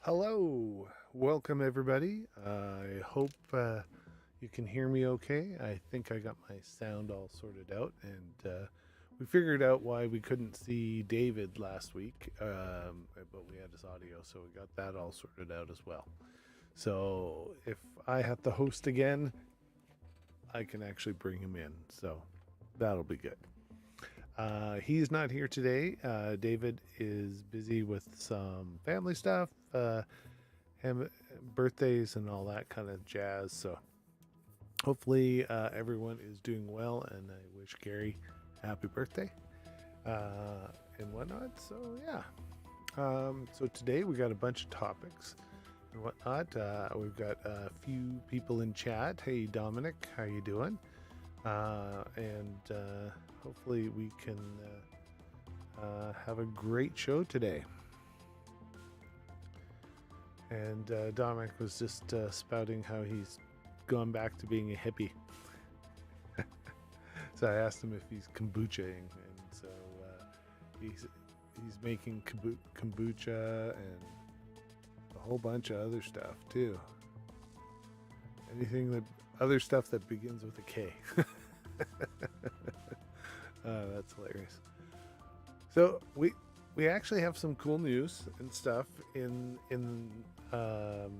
Hello, welcome everybody. I hope you can hear me okay. I think I got my sound all sorted out, and we figured out why we couldn't see David last week, but we had his audio, so we got that all sorted out as well. So if I have to host again, I can actually bring him in, so that'll be good. He's not here today. David is busy with some family stuff. Him birthdays and all that kind of jazz. So hopefully everyone is doing well, and I wish Gary happy birthday and whatnot. So yeah. So today we got a bunch of topics and whatnot. We've got a few people in chat. Hey Dominic, how you doing? And hopefully we can have a great show today. And Dominic was just spouting how he's gone back to being a hippie. So I asked him if he's kombuchaing, and so he's making kombucha and a whole bunch of other stuff too. Anything that other stuff that begins with a K. That's hilarious. So we actually have some cool news and stuff in the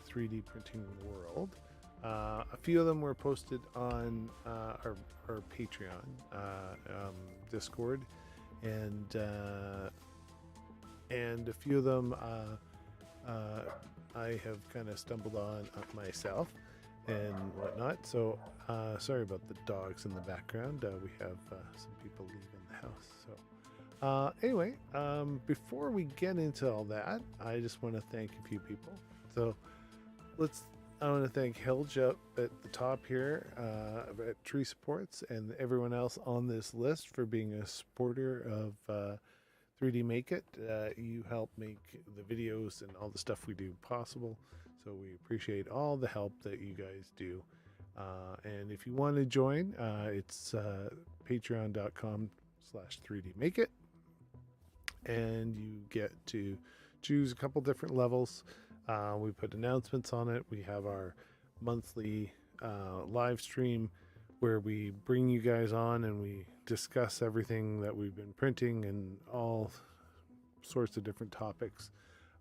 3D printing world. A few of them were posted on our Patreon Discord, and a few of them I have kind of stumbled on myself and whatnot. So sorry about the dogs in the background. We have some people leaving the house. So anyway, before we get into all that, I just want to thank a few people. So I want to thank Helge up at the top here at Tree Supports, and everyone else on this list for being a supporter of 3D Make It. You help make the videos and all the stuff we do possible. So we appreciate all the help that you guys do. And if you want to join, it's patreon.com/3dmakeit. And you get to choose a couple different levels. We put announcements on it. We have our monthly live stream where we bring you guys on and we discuss everything that we've been printing and all sorts of different topics.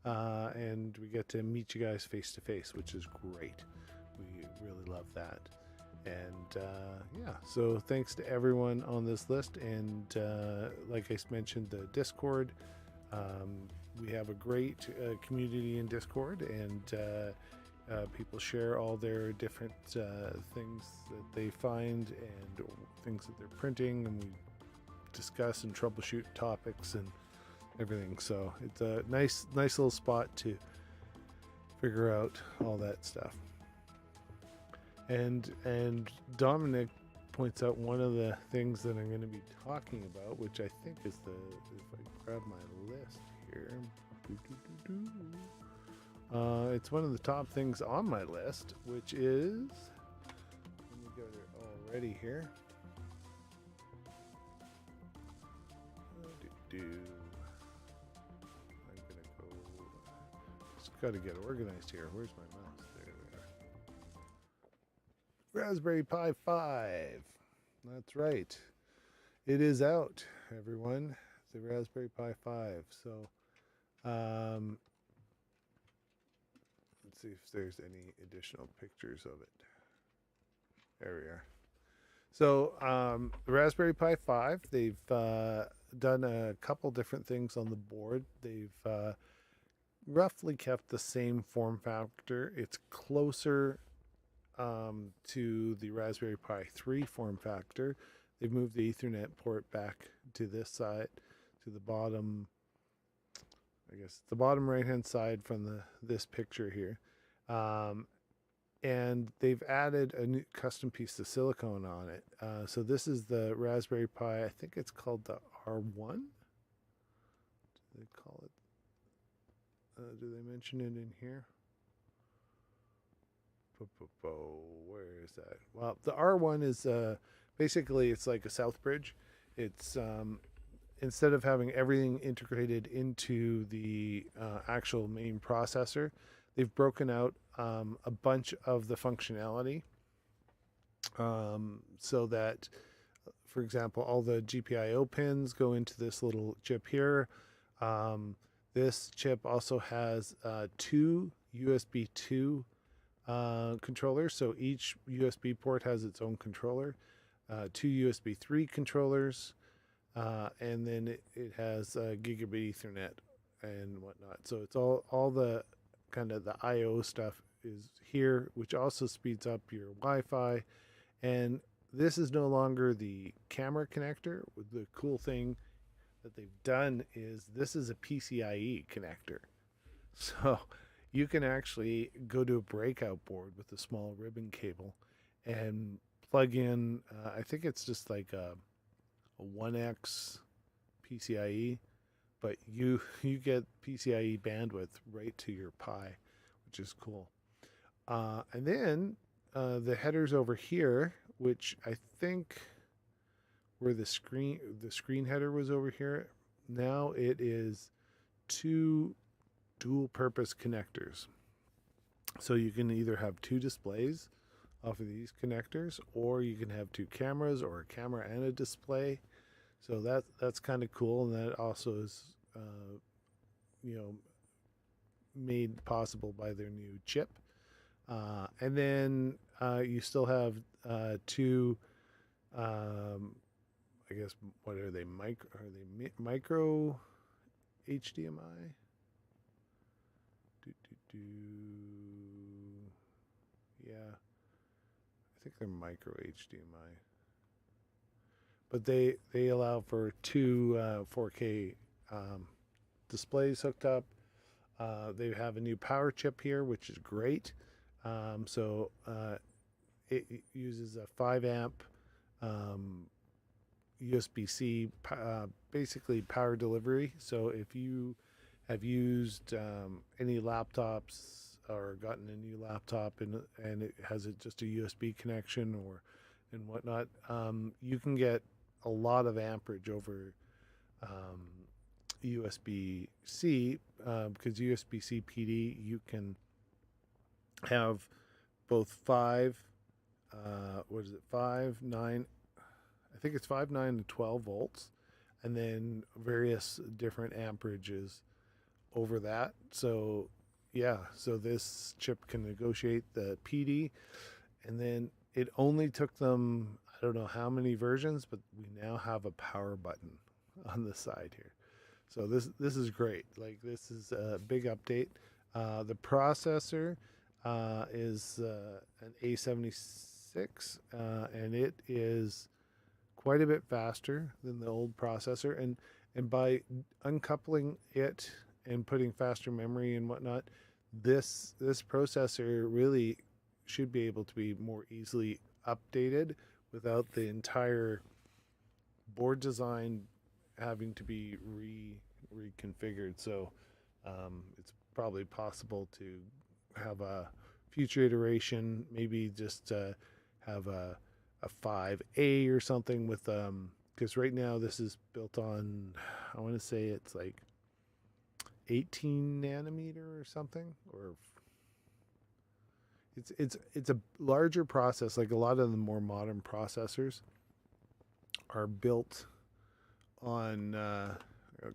And we get to meet you guys face to face, which is great. We really love that. And yeah, so thanks to everyone on this list. And like I mentioned, the Discord. We have a great community in Discord, and people share all their different things that they find and things that they're printing, and we discuss and troubleshoot topics and everything. So it's a nice little spot to figure out all that stuff. And Dominic points out one of the things that I'm going to be talking about, which I think is if I grab my list here, it's one of the top things on my list, which is, let me go there already here. I'm gonna go. Just got to get organized here. Where's my mouse? There we are. Raspberry Pi 5. That's right. It is out, everyone. The Raspberry Pi 5. So, let's see if there's any additional pictures of it. There we are. So, the Raspberry Pi 5, they've done a couple different things on the board. They've roughly kept the same form factor. It's closer to the Raspberry Pi 3 form factor. They've moved the Ethernet port back to this side, to the bottom, I guess the bottom right hand side from this picture here. And they've added a new custom piece of silicone on it. So this is the Raspberry Pi, I think it's called the R1. Do they call it? Do they mention it in here? Where is that? Well, the R1 is basically it's like a South Bridge. It's instead of having everything integrated into the actual main processor, they've broken out a bunch of the functionality so that, for example, all the GPIO pins go into this little chip here. This chip also has two USB 2 controllers, so each USB port has its own controller, two USB 3 controllers, and then it has gigabit Ethernet and whatnot. So it's all the kind of the I/O stuff is here, which also speeds up your Wi-Fi. And this is no longer the camera connector. The cool thing that they've done is this is a PCIe connector. So you can actually go to a breakout board with a small ribbon cable and plug in, I think it's just like a 1x PCIe, but you get PCIe bandwidth right to your Pi, which is cool. And then the headers over here, which I think where the screen header was over here, now it is two dual purpose connectors. So you can either have two displays off of these connectors, or you can have two cameras, or a camera and a display. So that's kind of cool, and that also is made possible by their new chip. And then you still have two, I guess, what are they? Micro HDMI? Yeah, I think they're micro HDMI. But they allow for two 4K displays hooked up. They have a new power chip here, which is great. So it uses a 5 amp USB-C, basically power delivery. So if you have used any laptops or gotten a new laptop and it has just a USB connection and whatnot, you can get a lot of amperage over USB-C, because USB-C PD, you can have both 5, 9, I think it's 5, 9, and 12 volts, and then various different amperages over that. So yeah, so this chip can negotiate the PD, and then it only took them, I don't know how many versions, but we now have a power button on the side here. So this is great. Like, this is a big update. The processor is an A76, and it is quite a bit faster than the old processor. And by uncoupling it and putting faster memory and whatnot, this processor really should be able to be more easily updated without the entire board design having to be reconfigured. So it's probably possible to have a future iteration, maybe just have a 5A or something with because right now this is built on, I want to say it's like 18 nanometer or something, or it's a larger process. Like, a lot of the more modern processors are built on I'm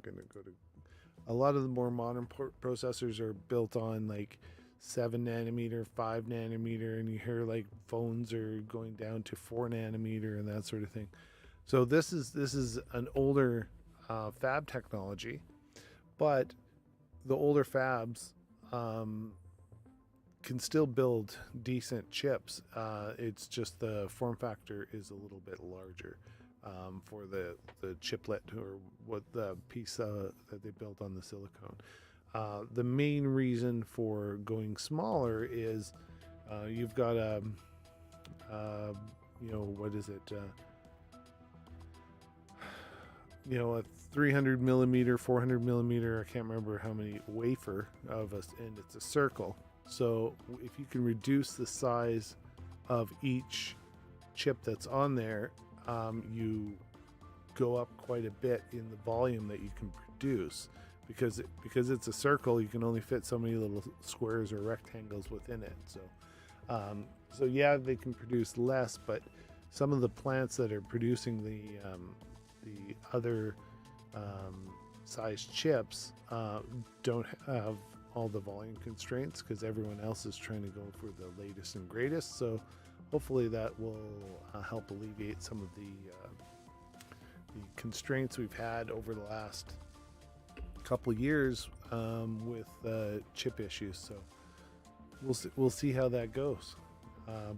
gonna go to a lot of the more modern processors are built on like 7 nanometer, 5 nanometer, and you hear like phones are going down to 4 nanometer and that sort of thing. So this is an older fab technology, but the older fabs can still build decent chips. It's just the form factor is a little bit larger for the chiplet, or what the piece that they built on the silicone. The main reason for going smaller is you've got a what is it? A 300 millimeter, 400 millimeter, I can't remember how many wafer of us, and it's a circle. So if you can reduce the size of each chip that's on there, you go up quite a bit in the volume that you can produce, because it's a circle, you can only fit so many little squares or rectangles within it. So yeah, they can produce less, but some of the plants that are producing the other size chips don't have all the volume constraints, because everyone else is trying to go for the latest and greatest. So hopefully that will help alleviate some of the constraints we've had over the last couple years with chip issues. So we'll see how that goes.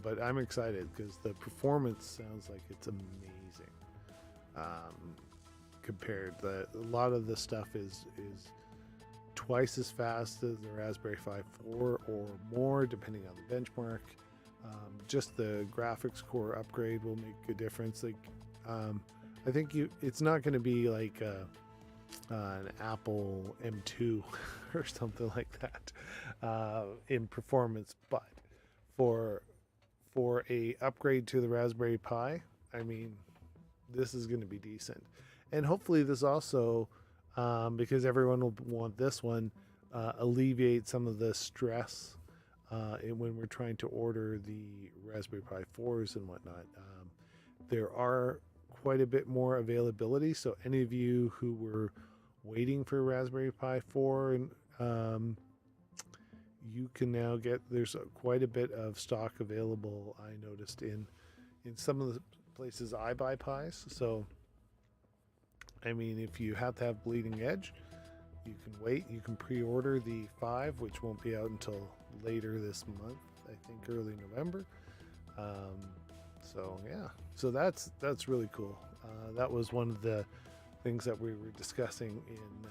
But I'm excited because the performance sounds like it's amazing. Compared, a lot of the stuff is twice as fast as the Raspberry Pi 4 or more, depending on the benchmark. Just the graphics core upgrade will make a difference. Like, I think it's not going to be like an Apple M2 or something like that in performance, but for a upgrade to the Raspberry Pi, I mean, this is going to be decent. And hopefully this also, because everyone will want this one, alleviate some of the stress when we're trying to order the Raspberry Pi 4s and whatnot. There are quite a bit more availability, so any of you who were waiting for Raspberry Pi 4, and you can now get, there's quite a bit of stock available, I noticed, in some of the places I buy Pis. So I mean, if you have to have bleeding edge, you can wait. You can pre-order the 5, which won't be out until later this month, I think early November. So yeah, so that's really cool. That was one of the things that we were discussing in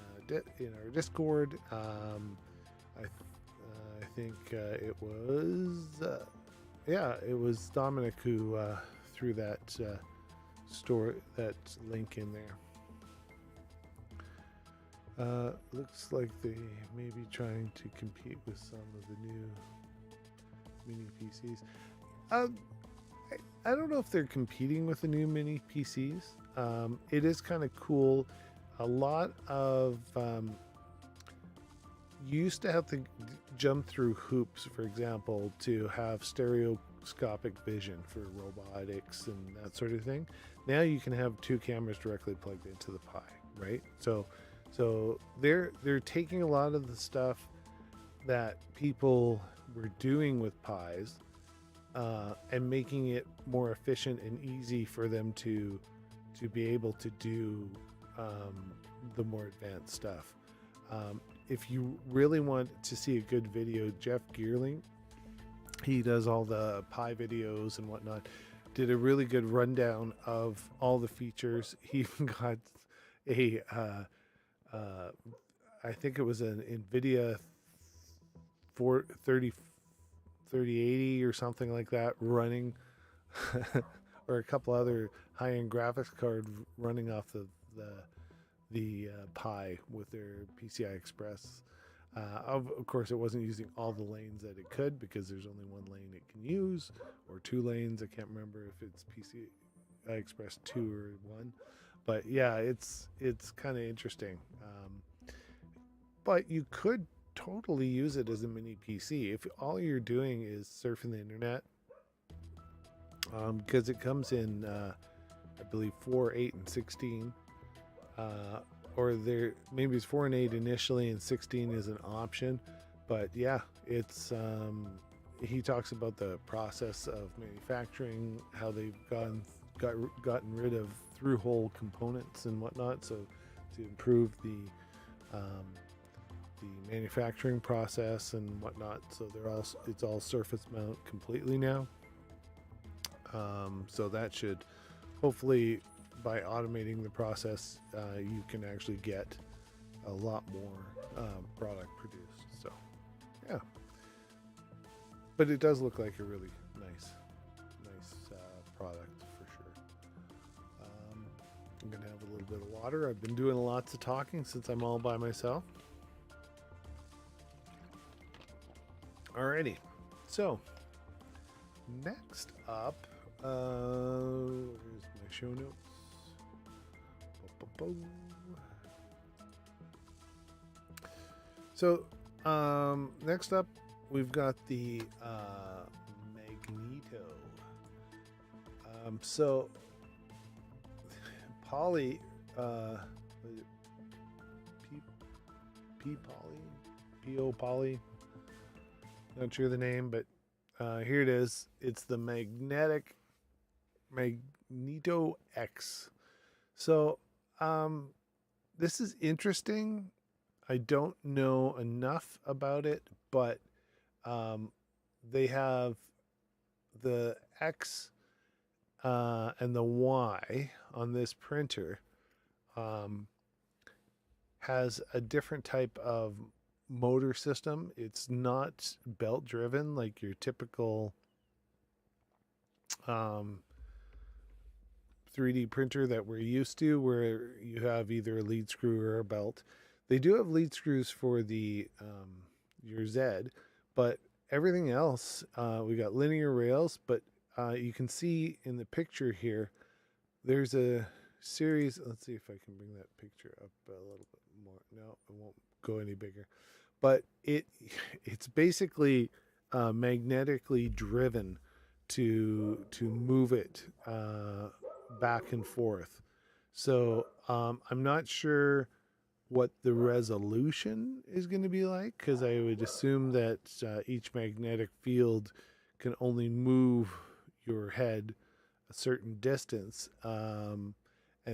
our Discord. I think it was Dominic who threw that that link in there. Looks like they may be trying to compete with some of the new mini PCs. I don't know if they're competing with the new mini PCs. It is kind of cool. A lot of you used to have to jump through hoops, for example, to have stereoscopic vision for robotics and that sort of thing. Now you can have 2 cameras directly plugged into the Pi, right? So they're taking a lot of the stuff that people were doing with Pis and making it more efficient and easy for them to be able to do the more advanced stuff. If you really want to see a good video, Jeff Geerling, he does all the Pi videos and whatnot, did a really good rundown of all the features. He even got a I think it was an NVIDIA 3080 or something like that running, or a couple other high-end graphics card running off the Pi with their PCI Express. Of course, it wasn't using all the lanes that it could, because there's only one lane it can use, or 2 lanes. I can't remember if it's PCI Express 2 or 1. But yeah, it's kind of interesting. But you could totally use it as a mini PC if all you're doing is surfing the internet, because it comes in I believe 4, 8, and 16, or there maybe it's 4 and 8 initially, and 16 is an option. But yeah, it's he talks about the process of manufacturing, how they've gotten rid of through-hole components and whatnot, so to improve the manufacturing process and whatnot. So it's all surface mount completely now. So that should, hopefully, by automating the process, you can actually get a lot more product produced. So yeah, but it does look like a really nice product for sure. I'm gonna have a little bit of water. I've been doing lots of talking since I'm all by myself. Alrighty, so next up, here's my show notes. So, next up, we've got the Magneto. So, Poly, was it P Poly, P-O Poly. Not sure the name, but here it is. It's the Magneto X. So, this is interesting. I don't know enough about it, but they have the X and the Y on this printer has a different type of motor system. It's not belt driven like your typical 3D printer that we're used to, where you have either a lead screw or a belt. They do have lead screws for the your Z, but everything else, we got linear rails. But you can see in the picture here, there's a series. Let's see if I can bring that picture up a little bit more. No, it won't go any bigger. But it's basically magnetically driven to move it back and forth. So I'm not sure what the resolution is going to be like, because I would assume that each magnetic field can only move your head a certain distance, and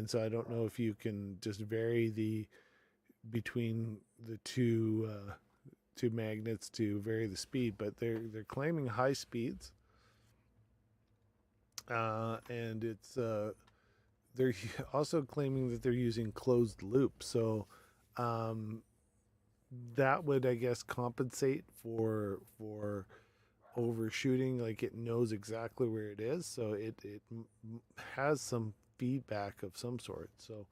so I don't know if you can just vary the between the two magnets to vary the speed, but they're claiming high speeds, and it's they're also claiming that they're using closed loop. So that would, I guess, compensate for overshooting. Like, it knows exactly where it is, so it has some feedback of some sort. So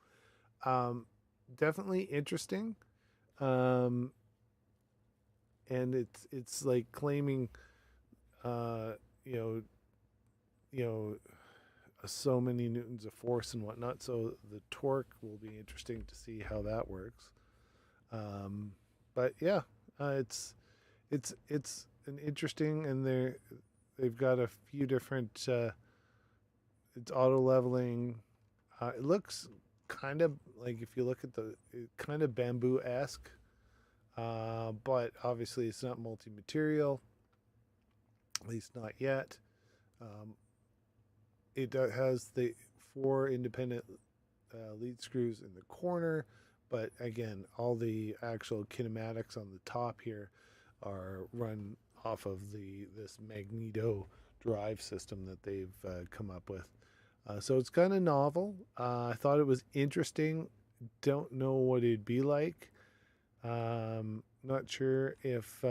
definitely interesting. And it's like claiming you know so many newtons of force and whatnot. So the torque will be interesting to see how that works. But yeah, it's an interesting, and they've got a few different. It's auto leveling. It looks kind of like, if you look at kind of bamboo esque, but obviously it's not multi material, at least not yet. It has the 4 independent lead screws in the corner, but again, all the actual kinematics on the top here are run off of this Magneto drive system that they've come up with. So it's kind of novel. I thought it was interesting. Don't know what it'd be like. Not sure if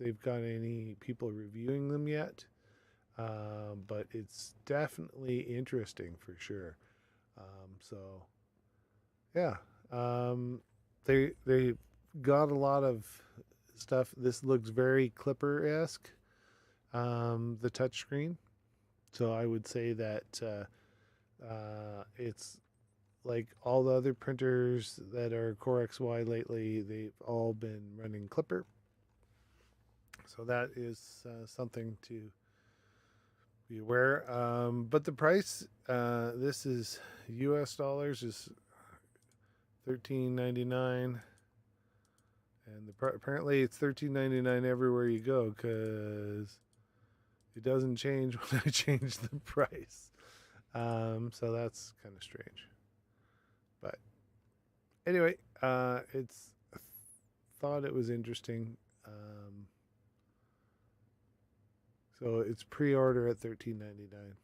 they've got any people reviewing them yet. But it's definitely interesting for sure. So yeah, they got a lot of stuff. This looks very Clipper esque. The touchscreen. So I would say that it's like all the other printers that are Core XY lately. They've all been running Clipper. So that is something to be aware. But the price, this is US dollars, is $13.99, and apparently it's $13.99 everywhere you go, because it doesn't change when I change the price. So that's kind of strange. But anyway, it's thought it was interesting. So it's pre-order at $13.99.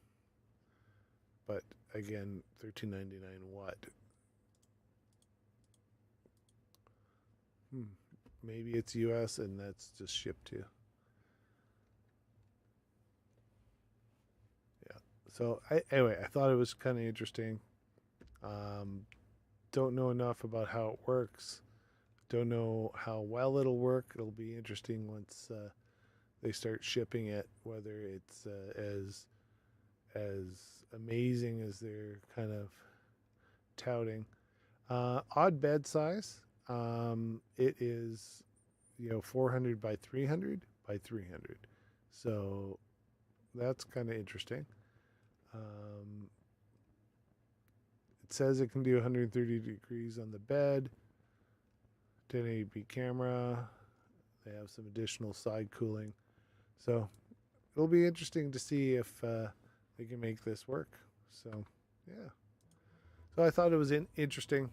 But again, $13.99 what? Maybe it's US and that's just shipped to. Yeah. So anyway, I thought it was kind of interesting. Don't know enough about how it works. Don't know how well it'll work. It'll be interesting once they start shipping it, whether it's as amazing as they're kind of touting. Odd bed size. It is 400 by 300 by 300. So that's kind of interesting. Um, it says it can do 130 degrees on the bed, 1080p camera. They have some additional side cooling. So it'll be interesting to see if they can make this work. So, yeah. So I thought it was interesting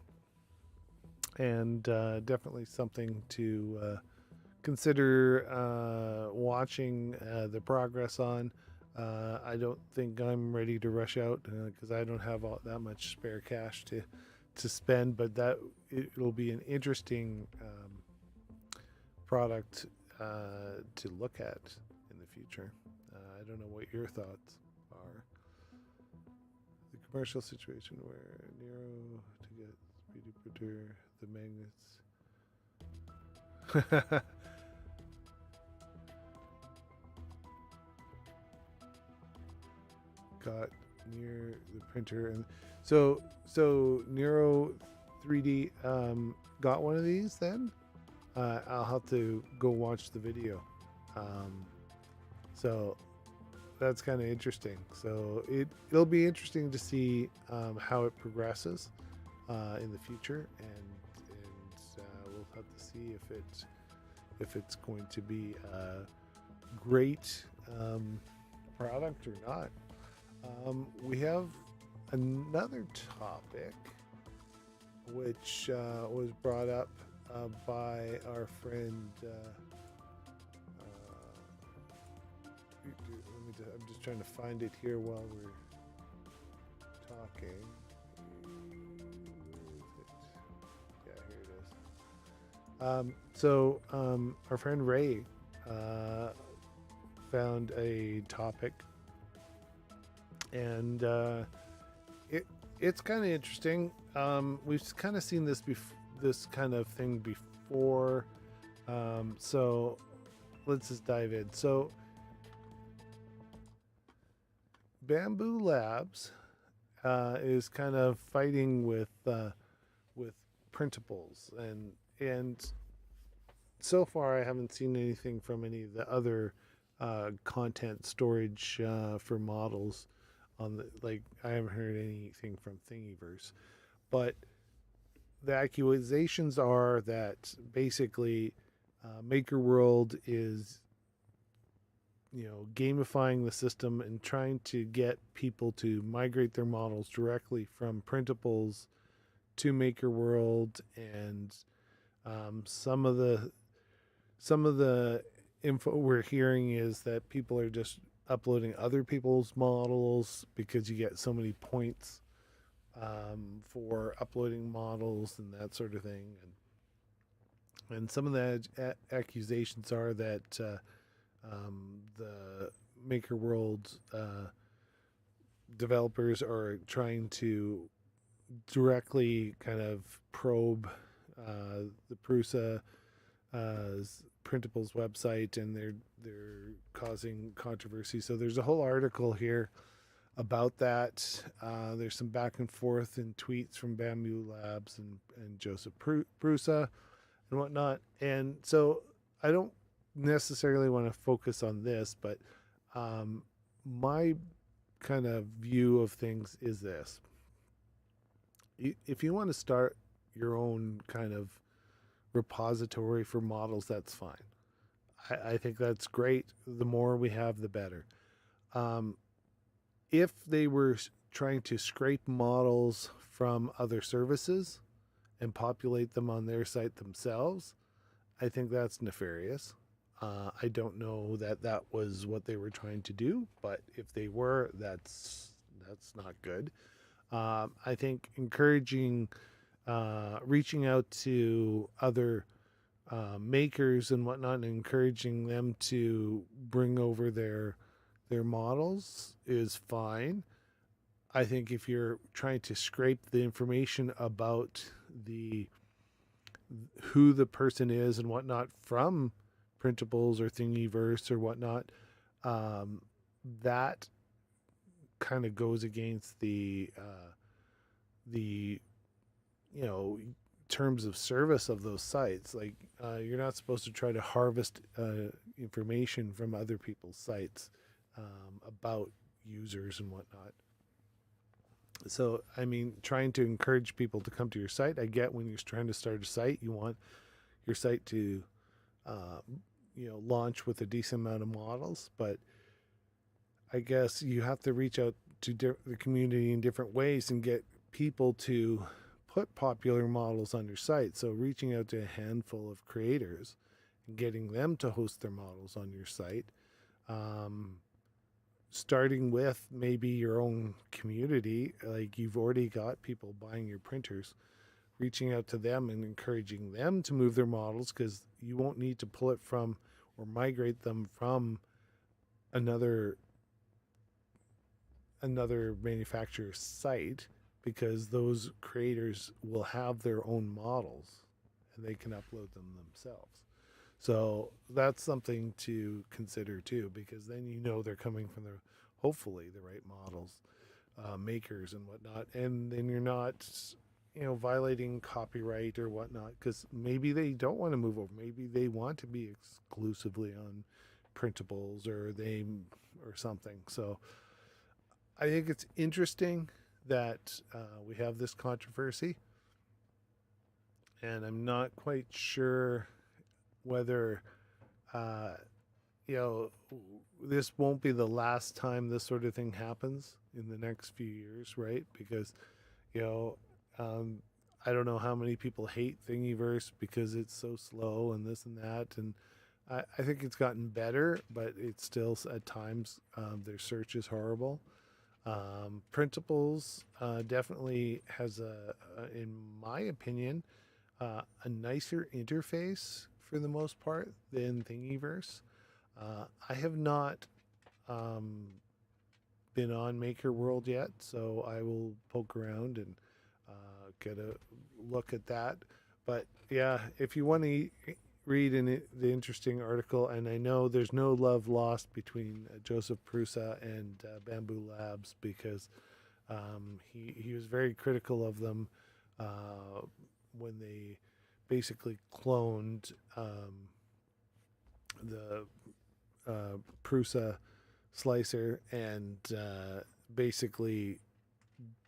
and definitely something to consider watching the progress on. I don't think I'm ready to rush out because I don't have that much spare cash to spend, but it'll be an interesting product to look at in the future. I don't know what your thoughts are. The commercial situation where Nero to get Speedy Printer, the magnets. Got near the printer, and so Nero 3D got one of these. Then I'll have to go watch the video. So that's kind of interesting. So it'll be interesting to see how it progresses in the future, and we'll have to see if it's going to be a great product or not. We have another topic which was brought up by our friend. I'm just trying to find it here while we're talking. Yeah, here it is. So our friend Ray found a topic, and it's kind of interesting. We've kind of seen this kind of thing before, so let's just dive in. So Bambu Labs is kind of fighting with printables, and so far I haven't seen anything from any of the other content storage for models on I haven't heard anything from Thingiverse, but the accusations are that basically MakerWorld is gamifying the system and trying to get people to migrate their models directly from printables to MakerWorld, and some of the info we're hearing is that people are just uploading other people's models because you get so many points for uploading models and that sort of thing, and some of the accusations are that the MakerWorld developers are trying to directly kind of probe the Prusa printables website, and they're causing controversy. So there's a whole article here about that. There's some back and forth in tweets from Bambu Labs and Joseph Prusa and whatnot. And so I don't necessarily want to focus on this, but my kind of view of things is this. If you want to start your own kind of repository for models, that's fine. I think that's great. The more we have, the better. If they were trying to scrape models from other services and populate them on their site themselves, I think that's nefarious. I don't know that was what they were trying to do, but if they were, that's not good. I think encouraging, reaching out to other makers and whatnot, and encouraging them to bring over their models is fine. I think if you're trying to scrape the information about who the person is and whatnot from printables or Thingiverse or whatnot, that kind of goes against the terms of service of those sites. Like you're not supposed to try to harvest information from other people's sites about users and whatnot. So, I mean, trying to encourage people to come to your site. I get when you're trying to start a site, you want your site to, uh, launch with a decent amount of models. But I guess you have to reach out to the community in different ways and get people to put popular models on your site. So, reaching out to a handful of creators and getting them to host their models on your site. Um, Starting with maybe your own community, like you've already got people buying your printers, reaching out to them and encouraging them to move their models, because you won't need to pull it from or migrate them from another manufacturer's site, because those creators will have their own models and they can upload them themselves. So that's something to consider too, because then they're coming from hopefully the right models, makers and whatnot, and then you're not, violating copyright or whatnot, because maybe they don't want to move over. Maybe they want to be exclusively on printables, or something. So I think it's interesting that we have this controversy, and I'm not quite sure whether uh, you know this won't be the last time this sort of thing happens in the next few years, right? Because you know um, I don't know how many people hate Thingiverse because it's so slow and this and that, and I think it's gotten better, but it's still at times their search is horrible. Printables definitely has in my opinion, a nicer interface for the most part than Thingiverse. I have not um, been on Maker World yet, so I will poke around and get a look at that. But yeah, if you want to read the interesting article, and I know there's no love lost between Joseph Prusa and Bamboo Labs, because he was very critical of them when they basically cloned the Prusa slicer, and basically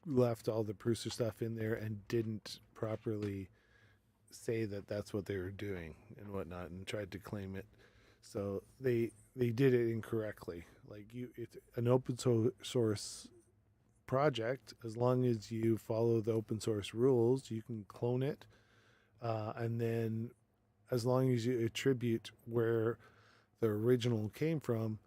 left all the Prusa stuff in there and didn't properly say that that's what they were doing and whatnot, and tried to claim it. So they did it incorrectly. Like it's an open source project. As long as you follow the open source rules, you can clone it, and then as long as you attribute where the original came from,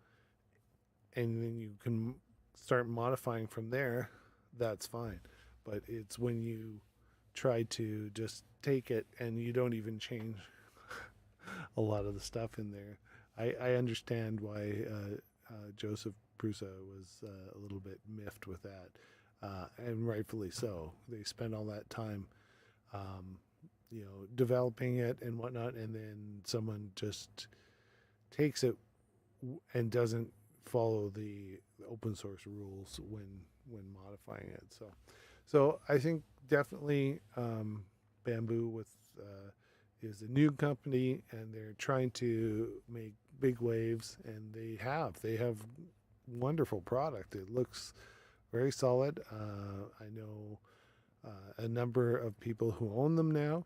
and then you can start modifying from there, that's fine. But it's when you try to just take it and you don't even change a lot of the stuff in there. I understand why Joseph Prusa was a little bit miffed with that, and rightfully so. They spent all that time, developing it and whatnot, and then someone just takes it and doesn't follow the open source rules when modifying it. So I think definitely Bamboo is a new company, and they're trying to make big waves, and they have wonderful product. It looks very solid. I know a number of people who own them now.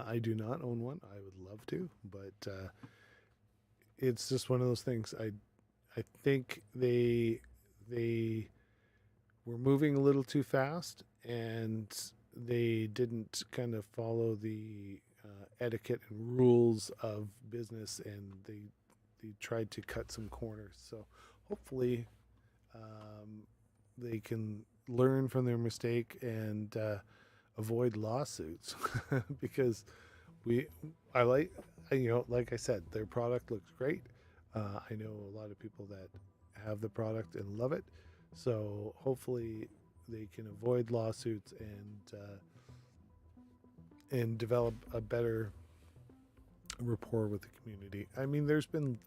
I do not own one. I would love to, but it's just one of those things. I think they were moving a little too fast, and they didn't kind of follow the etiquette and rules of business, and they tried to cut some corners. So hopefully they can learn from their mistake and avoid lawsuits, because we I like like I said, their product looks great. I know a lot of people that have the product and love it, so hopefully they can avoid lawsuits and develop a better rapport with the community. I mean, there's been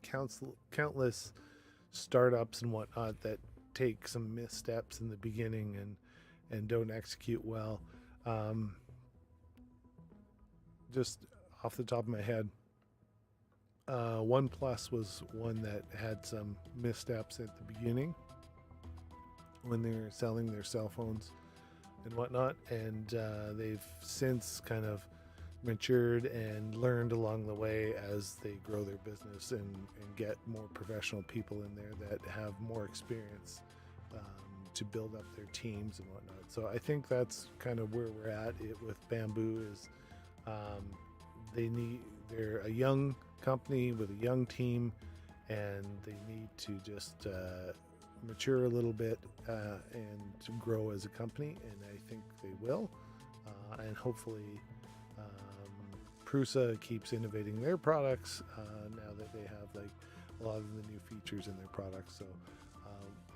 countless startups and whatnot that take some missteps in the beginning and don't execute well. Um, just off the top of my head, OnePlus was one that had some missteps at the beginning when they were selling their cell phones and whatnot, and they've since kind of matured and learned along the way as they grow their business and get more professional people in there that have more experience to build up their teams and whatnot. So I think that's kind of where we're at it with Bamboo is they're a young company with a young team, and they need to just mature a little bit and to grow as a company, and I think they will. And hopefully Prusa keeps innovating their products now that they have like a lot of the new features in their products. So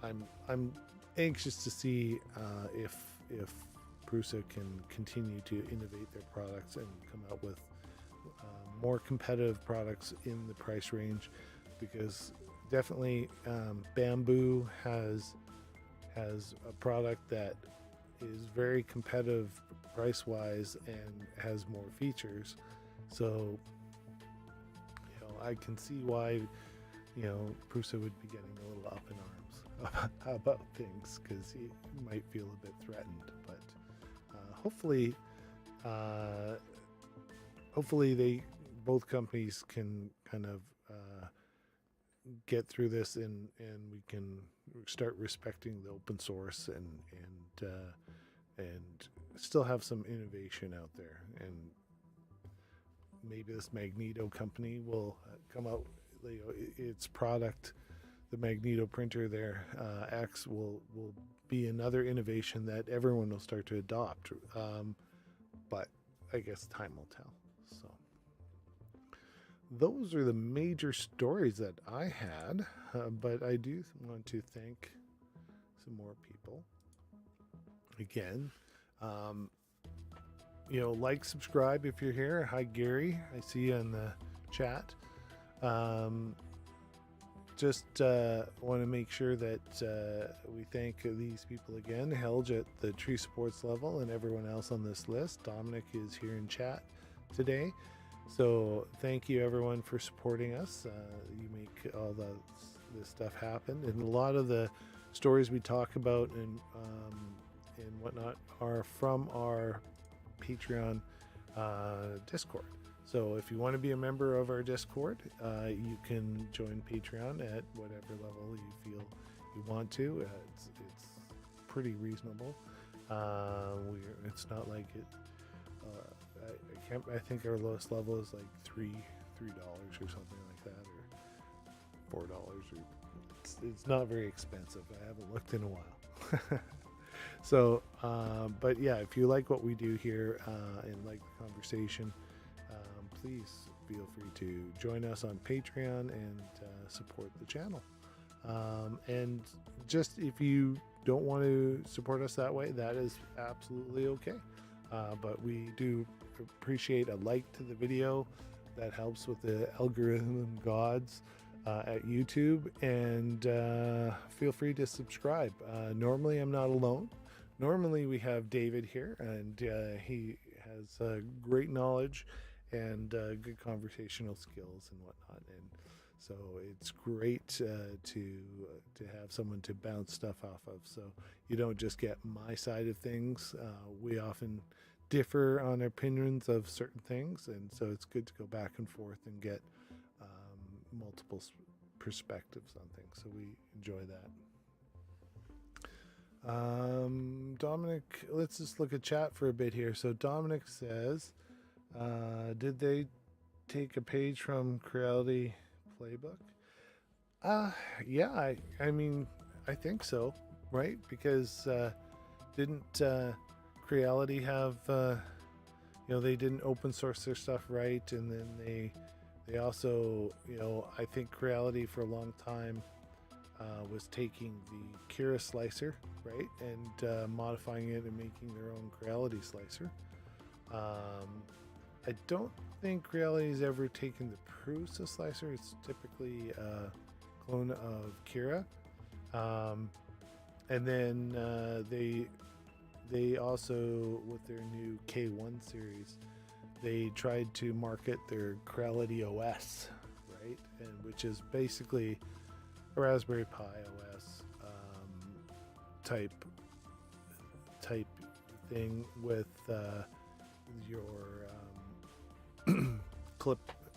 I'm anxious to see if Prusa can continue to innovate their products and come out with more competitive products in the price range, because definitely Bamboo has a product that is very competitive price wise and has more features. So I can see why Prusa would be getting a little up in arms about things, because he might feel a bit threatened. But hopefully both companies can kind of get through this, and we can start respecting the open source and still have some innovation out there. And maybe this Magneto company will come out, its product, the Magneto printer there, X will be another innovation that everyone will start to adopt. But I guess time will tell. So those are the major stories that I had, but I do want to thank some more people. Again, like, subscribe if you're here. Hi, Gary. I see you in the chat. Just want to make sure that we thank these people again. Helge at the Tree Sports level and everyone else on this list. Dominic is here in chat today. So thank you everyone for supporting us. You make all this stuff happen, and a lot of the stories we talk about and whatnot are from our Patreon Discord. So if you want to be a member of our Discord, you can join Patreon at whatever level you feel you want to. It's pretty reasonable. It's not like it. I think our lowest level is like $3 or something like that, or $4. It's not very expensive. I haven't looked in a while. So, but yeah, if you like what we do here and like the conversation, please feel free to join us on Patreon and support the channel. And just if you don't want to support us that way, that is absolutely okay. But we do appreciate a like to the video. That helps with the algorithm gods at YouTube. And feel free to subscribe. Normally I'm not alone. Normally we have David here, and he has great knowledge and good conversational skills and whatnot. And so it's great to have someone to bounce stuff off of. So you don't just get my side of things. We often differ on opinions of certain things, and so it's good to go back and forth and get multiple perspectives on things. So we enjoy that. Dominic, let's just look at chat for a bit here. So Dominic says, did they take a page from Creality playbook? Yeah, I mean, I think so, right? Because didn't Creality have they didn't open source their stuff right, and then they also, I think Creality for a long time was taking the Kira slicer, right, and modifying it and making their own Creality slicer. I don't think Creality's ever taken the Prusa slicer. It's typically a clone of Kira. And then they also, with their new K1 series, they tried to market their Creality OS, right? And which is basically a Raspberry Pi OS type thing with your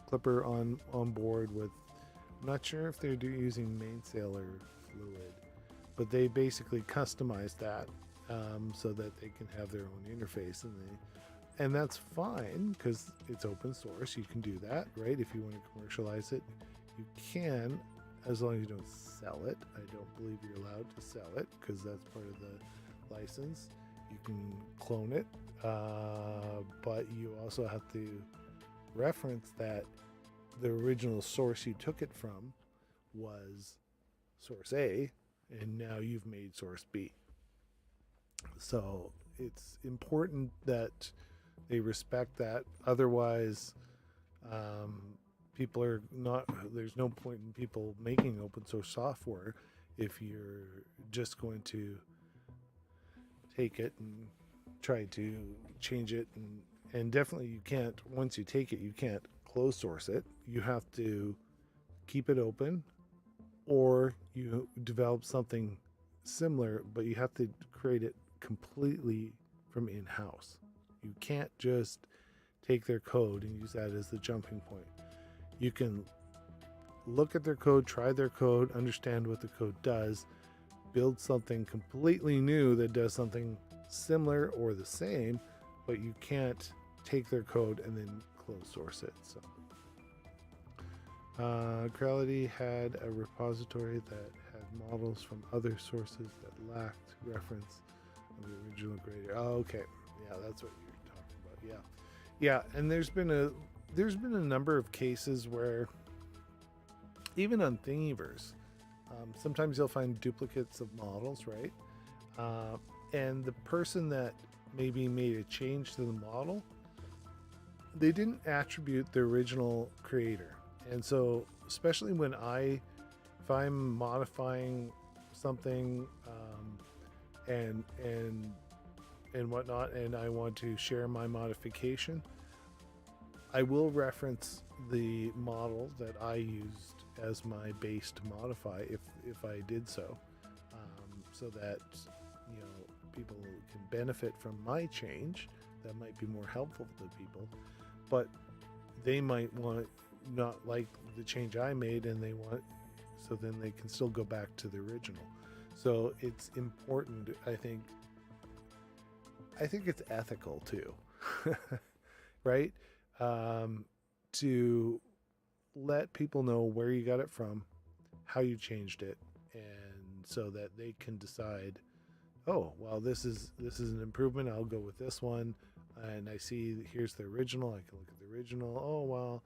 clipper on board with. I'm not sure if they're using Mainsail or Fluid, but they basically customized that so that they can have their own interface, and that's fine because it's open source. You can do that, right? If you want to commercialize it, you can, as long as you don't sell it. I don't believe you're allowed to sell it because that's part of the license. You can clone it, but you also have to reference that the original source you took it from was source A, and now you've made source B. So it's important that they respect that. Otherwise, people are not. There's no point in people making open source software if you're just going to take it and try to change it, and definitely you can't. Once you take it, you can't close source it. You have to keep it open, or you develop something similar, but you have to create it completely from in-house. You can't just take their code and use that as the jumping point. You can look at their code, try their code, understand what the code does, build something completely new that does something similar or the same, but you can't take their code and then close source it. So Creality had a repository that had models from other sources that lacked reference of the original grader. Oh, okay. Yeah, that's what you're talking about. Yeah, and there's been a number of cases where even on Thingiverse, sometimes you'll find duplicates of models, right? And the person that maybe made a change to the model, they didn't attribute the original creator. And so, especially when if I'm modifying something and whatnot, and I want to share my modification, I will reference the model that I used as my base to modify if I did so, so that people can benefit from my change. That might be more helpful to people, but they might not like the change I made, and so then they can still go back to the original. So it's important, I think it's ethical too, right? To let people know where you got it from, how you changed it, and so that they can decide, oh, well, this is an improvement, I'll go with this one. And I see here's the original, I can look at the original. Oh, well,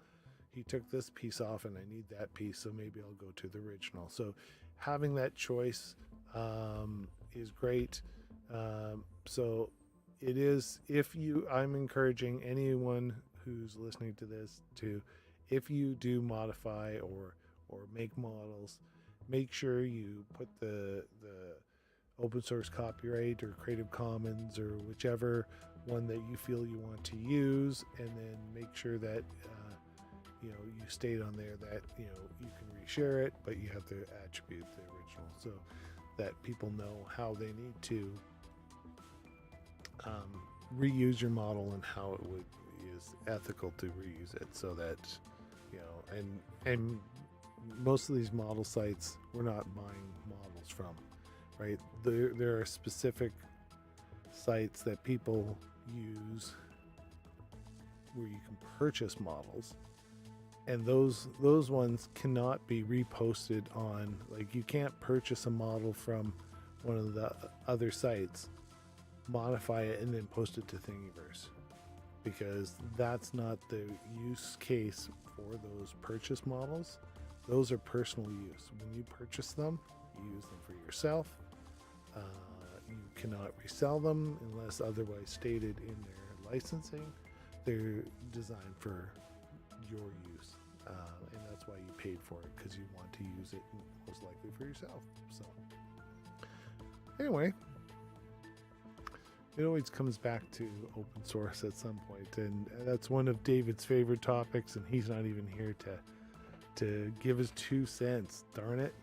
he took this piece off and I need that piece, so maybe I'll go to the original. So having that choice is great. So it is, I'm encouraging anyone who's listening to this to, if you do modify or make models, make sure you put the open source copyright or Creative Commons or whichever one that you feel you want to use, and then make sure that you state on there that you can reshare it, but you have to attribute the original so that people know how they need to reuse your model and how it is ethical to reuse it, so that and most of these model sites we're not buying models from, right? There are specific sites that people use where you can purchase models, and those ones cannot be reposted on, like, you can't purchase a model from one of the other sites, modify it, and then post it to Thingiverse, because that's not the use case for those purchase models. Those are personal use. When you purchase them, you use them for yourself. You cannot resell them unless otherwise stated in their licensing. They're designed for your use, and that's why you paid for it, because you want to use it most likely for yourself. So anyway, it always comes back to open source at some point, and that's one of David's favorite topics, and he's not even here to give his 2 cents. Darn it.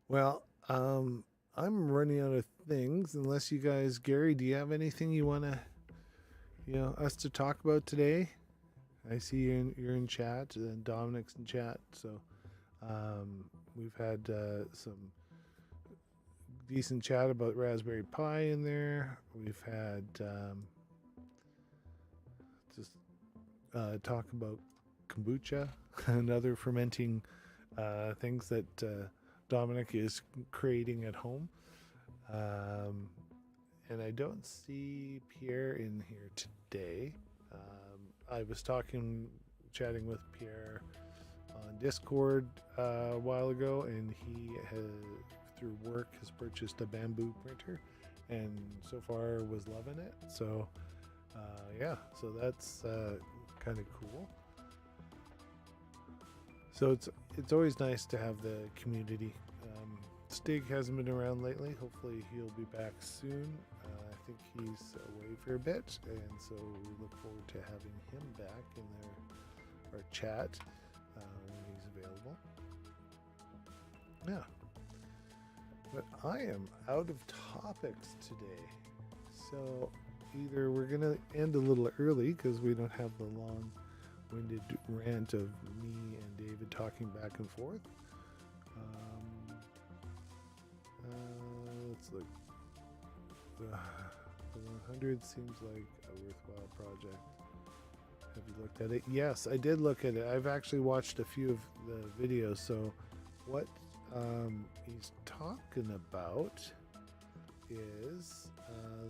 Well, I'm running out of things. Unless you guys, Gary, do you have anything you want to, us to talk about today? I see you're in chat, and Dominic's in chat. So we've had some decent chat about Raspberry Pi in there. We've had just talk about kombucha and other fermenting things that Dominic is creating at home. And I don't see Pierre in here today. I was chatting with Pierre on Discord a while ago, and he has, through work, has purchased a bamboo printer, and so far was loving it. So so that's kind of cool. So it's always nice to have the community. Stig hasn't been around lately. Hopefully he'll be back soon. I think he's away for a bit, and so we look forward to having him back in our chat when he's available. Yeah. But I am out of topics today. So either we're going to end a little early because we don't have the long-winded rant of me and David talking back and forth. Let's look. The 100 seems like a worthwhile project. Have you looked at it? Yes, I did look at it. I've actually watched a few of the videos. So what he's talking about is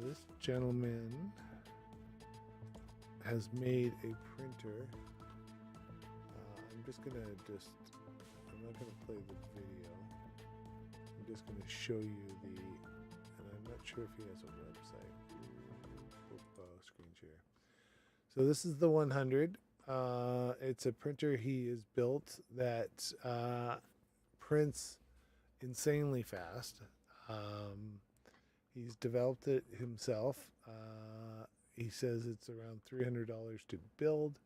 this gentleman has made a printer. I'm not going to play the video. I'm just going to show you and I'm not sure if he has a website. Screen share. So this is the 100. It's a printer he has built that prints insanely fast. He's developed it himself. He says it's around $300 to build,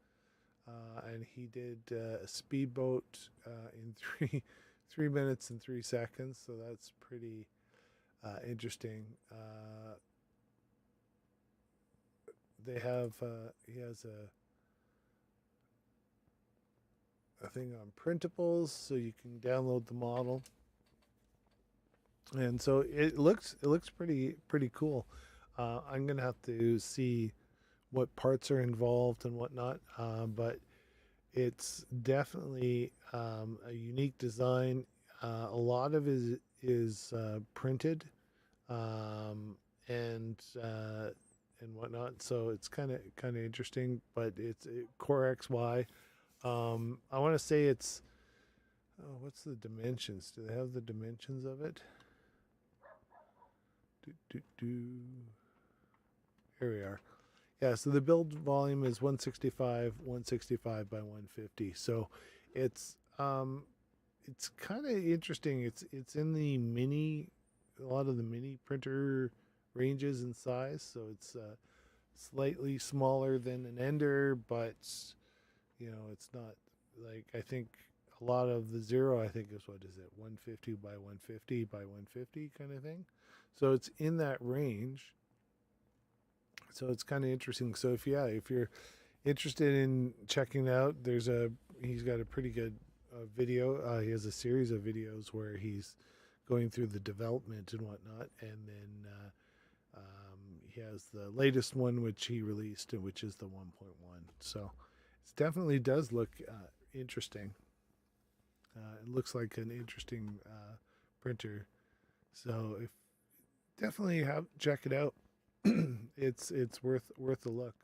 and he did a speedboat in 3 minutes and 3 seconds. So that's pretty interesting. He has a thing on printables, so you can download the model, and so it looks pretty cool. I'm gonna have to see what parts are involved and whatnot, but it's definitely a unique design. A lot of it is printed and whatnot, so it's kind of interesting. But it's Core XY. I want to say it's what's the dimensions? Do they have the dimensions of it? Here we are. Yeah, so the build volume is 165 by 150. So it's kind of interesting. It's in the a lot of the mini printer ranges in size. So it's slightly smaller than an Ender, but it's not like, I think a lot of the Zero, I think is, 150 by 150 by 150 kind of thing. So it's in that range. So it's kind of interesting. So if you're interested in checking it out, he's got a pretty good video. He has a series of videos where he's going through the development and whatnot, and then he has the latest one which he released, which is the 1.1. So it definitely does look interesting. It looks like an interesting printer. So definitely check it out. It's worth a look.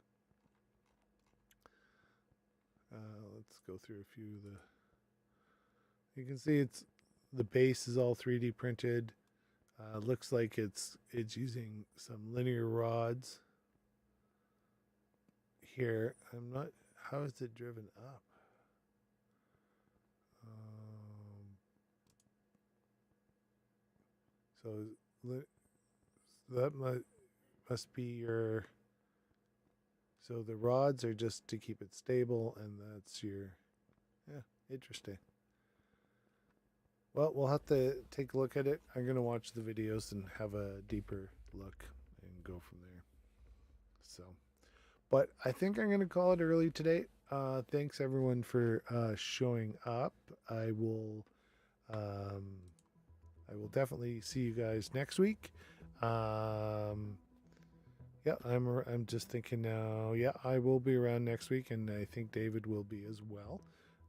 Let's go through a few of the. You can see the base is all 3D printed. Looks like it's using some linear rods here. How is it driven up? So that must be your. So the rods are just to keep it stable, and that's your. Yeah, interesting. Well, we'll have to take a look at it. I'm gonna watch the videos and have a deeper look and go from there. So, but I think I'm gonna call it early today. Thanks everyone for showing up. Um, I will definitely see you guys next week. Yeah, I'm just thinking now. Yeah, I will be around next week, and I think David will be as well.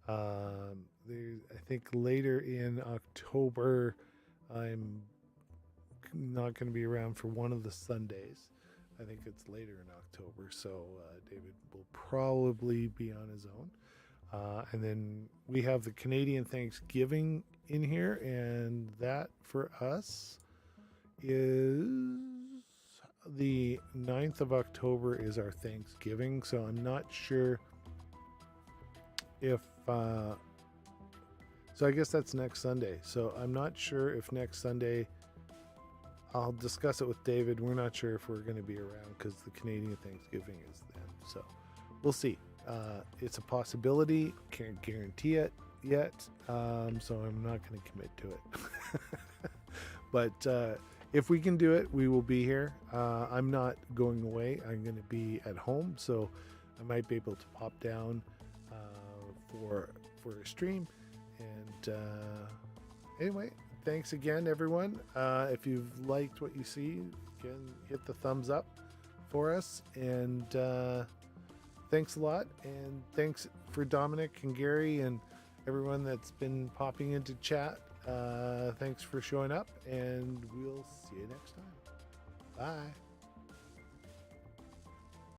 I think later in October, I'm not going to be around for one of the Sundays. I think it's later in October, so David will probably be on his own. And then we have the Canadian Thanksgiving in here, and that for us is the 9th of October is our Thanksgiving. So I'm not sure if so I guess that's next Sunday. So I'm not sure if next Sunday, I'll discuss it with David. We're not sure if we're going to be around because the Canadian Thanksgiving is then. So we'll see. It's a possibility. Can't guarantee it yet. So I'm not going to commit to it. But if we can do it, we will be here. I'm not going away. I'm going to be at home. So I might be able to pop down for a stream. And anyway, thanks again, everyone. If you've liked what you see, again, hit the thumbs up for us. And thanks a lot. And thanks for Dominic and Gary and everyone that's been popping into chat. Thanks for showing up, and we'll see you next time. Bye.